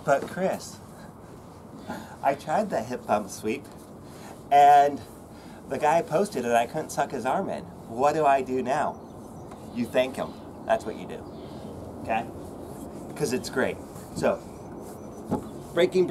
But Chris, I tried that hip bump sweep, and the guy posted it, I couldn't suck his arm in. What do I do now? You thank him. That's what you do. Okay? Because it's great. So, breaking.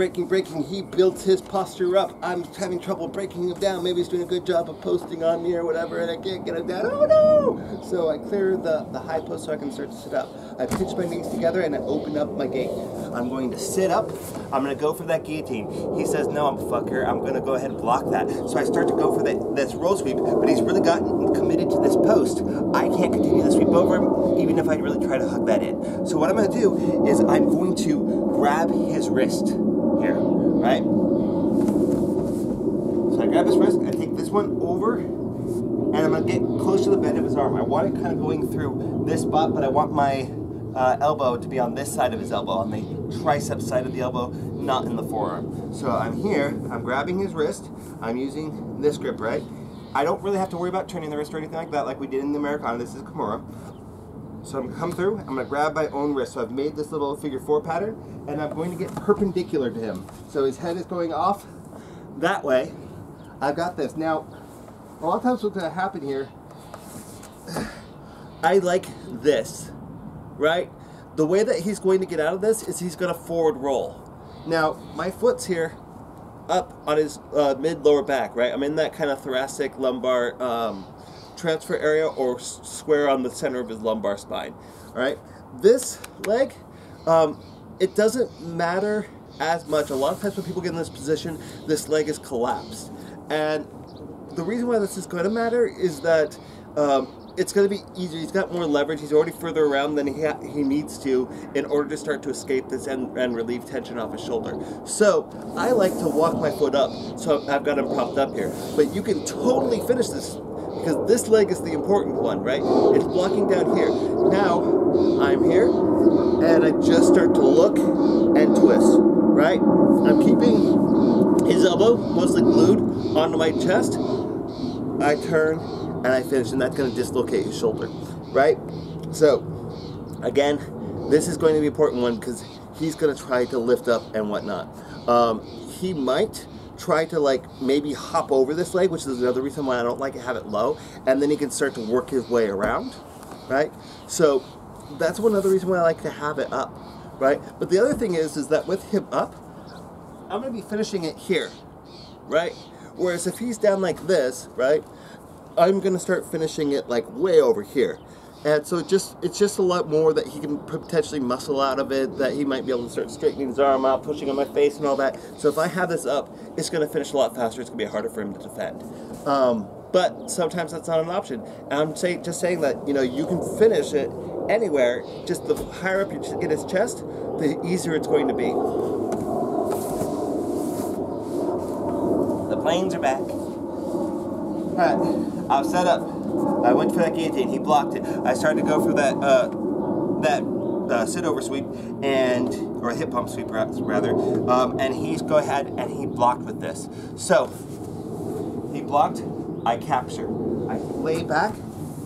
He built his posture up. I'm having trouble breaking him down. Maybe he's doing a good job of posting on me or whatever, and I can't get him down. Oh no! So I clear the high post so I can start to sit up. I pinch my knees together and I open up my gate. I'm going to sit up. I'm going to go for that guillotine. He says, no, I'm a fucker. I'm going to go ahead and block that. So I start to go for this roll sweep, but he's really gotten committed to this post. I can't continue to sweep over him, even if I really try to hug that in. So what I'm going to do is I'm going to grab his wrist here, right? So I grab his wrist, I take this one over, and I'm going to get close to the bend of his arm. I want it kind of going through this spot, but I want my elbow to be on this side of his elbow, on the tricep side of the elbow, not in the forearm. So I'm here, I'm grabbing his wrist, I'm using this grip, right? I don't really have to worry about turning the wrist or anything like that, like we did in the Americana. This is Kimura. So I'm going to come through, I'm going to grab my own wrist. So I've made this little figure 4 pattern, and I'm going to get perpendicular to him. So his head is going off that way. I've got this. Now, a lot of times what's going to happen here, I like this, right? The way that he's going to get out of this is he's going to forward roll. Now, my foot's here up on his mid-lower back, right? I'm in that kind of thoracic lumbar transfer area, or square on the center of his lumbar spine. All right, this leg, it doesn't matter as much. A lot of times when people get in this position, this leg is collapsed, and the reason why this is going to matter is that it's going to be easier. He's got more leverage. He's already further around than he needs to in order to start to escape this and relieve tension off his shoulder. So I like to walk my foot up, so I've got him propped up here. But you can totally finish this, because this leg is the important one, right? It's blocking down here. Now, I'm here, and I just start to look and twist, right? I'm keeping his elbow mostly glued onto my chest. I turn, and I finish, and that's going to dislocate his shoulder, right? So, again, this is going to be an important one, because he's going to try to lift up and whatnot. He might try to maybe hop over this leg, which is another reason why I don't like to have it low, and then he can start to work his way around, right? So that's one other reason why I like to have it up, right? But the other thing is that with him up, I'm going to be finishing it here, right? Whereas if he's down like this, right, I'm going to start finishing it way over here. And so it's just a lot more that he can potentially muscle out of it, that he might be able to start straightening his arm out, pushing on my face and all that. So if I have this up, it's going to finish a lot faster. It's going to be harder for him to defend. But sometimes that's not an option. And I'm just saying that, you can finish it anywhere. Just the higher up you get his chest, the easier it's going to be. The planes are back. All right, I've set up. I went for that guillotine. He blocked it. I started to go for that sit-over sweep or hip pump sweep rather. And he's go ahead and he blocked with this. So he blocked. I capture. I lay back,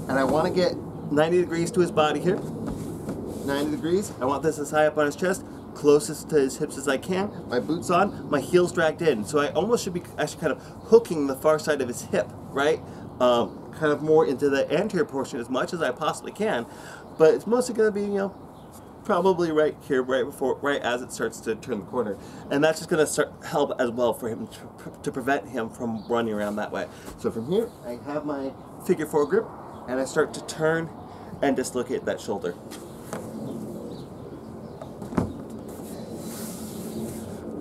and I want to get 90 degrees to his body here. 90 degrees. I want this as high up on his chest, closest to his hips as I can. My boots on. My heels dragged in. So I almost should be actually kind of hooking the far side of his hip, right? Kind of more into the anterior portion as much as I possibly can, but it's mostly going to be, probably right here, right as it starts to turn the corner, and that's just going to help as well for him to prevent him from running around that way. So from here, I have my figure 4 grip, and I start to turn and dislocate that shoulder.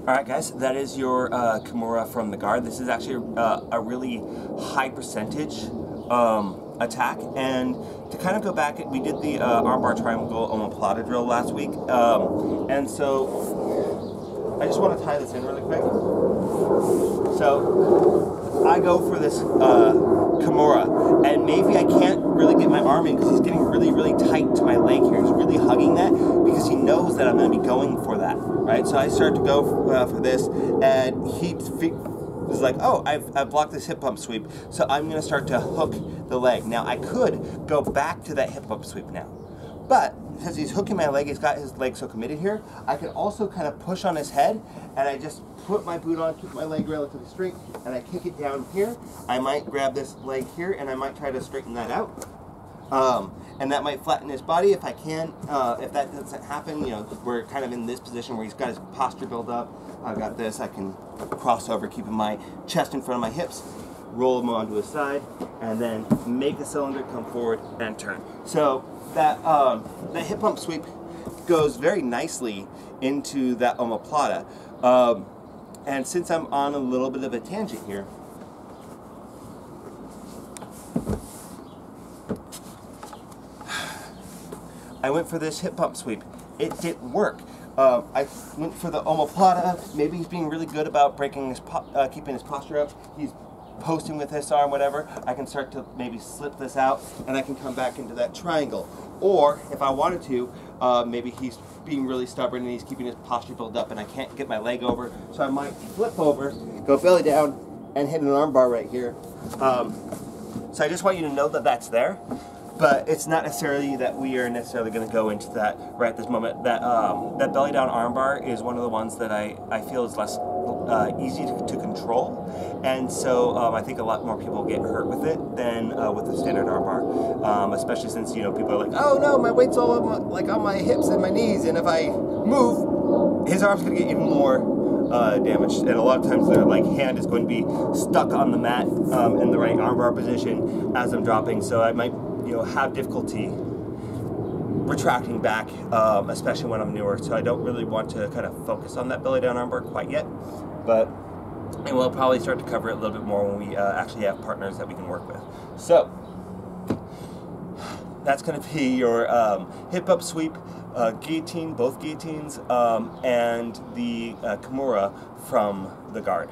Alright guys, that is your Kimura from the Guard. This is actually a really high percentage attack, and to kind of go back, we did the armbar triangle omoplata drill last week, and so I just want to tie this in really quick. So I go for this Kimura, and maybe I can't really get my arm in because he's getting really, really tight to my leg here. He's really hugging that because he knows that I'm going to be going for that, right? So I start to go for this, and he was like, oh, I've blocked this hip pump sweep, so I'm going to start to hook the leg. Now, I could go back to that hip pump sweep now, But because he's hooking my leg, he's got his leg so committed here, I can also kind of push on his head, and I just put my boot on, keep my leg relatively straight, and I kick it down here. I might grab this leg here, and I might try to straighten that out. And that might flatten his body if I can. If that doesn't happen, you know, we're kind of in this position where he's got his posture built up. I've got this, I can cross over, keeping my chest in front of my hips, roll him onto his side, and then make the cylinder come forward and turn. So that hip pump sweep goes very nicely into that omoplata. And since I'm on a little bit of a tangent here, I went for this hip pump sweep. It didn't work. I went for the omoplata. Maybe he's being really good about breaking his keeping his posture up. He's posting with this arm, whatever. I can start to maybe slip this out, and I can come back into that triangle. Or if I wanted to, maybe he's being really stubborn and he's keeping his posture built up, and I can't get my leg over. So I might flip over, go belly down, and hit an arm bar right here. So I just want you to know that that's there. But it's not necessarily that we are necessarily going to go into that right at this moment. That that belly down armbar is one of the ones that I feel is less easy to control, and so I think a lot more people get hurt with it than with the standard armbar. Especially since, you know, people are like, oh no, my weight's all on my hips and my knees, and if I move, his arm's going to get even more damaged, and a lot of times their hand is going to be stuck on the mat in the right armbar position as I'm dropping. So I might, you know, have difficulty retracting back, especially when I'm newer. So I don't really want to kind of focus on that belly down armbar quite yet, but and we'll probably start to cover it a little bit more when we actually have partners that we can work with. So that's going to be your hip up sweep, guillotine, both guillotines, and the Kimura from the Guard.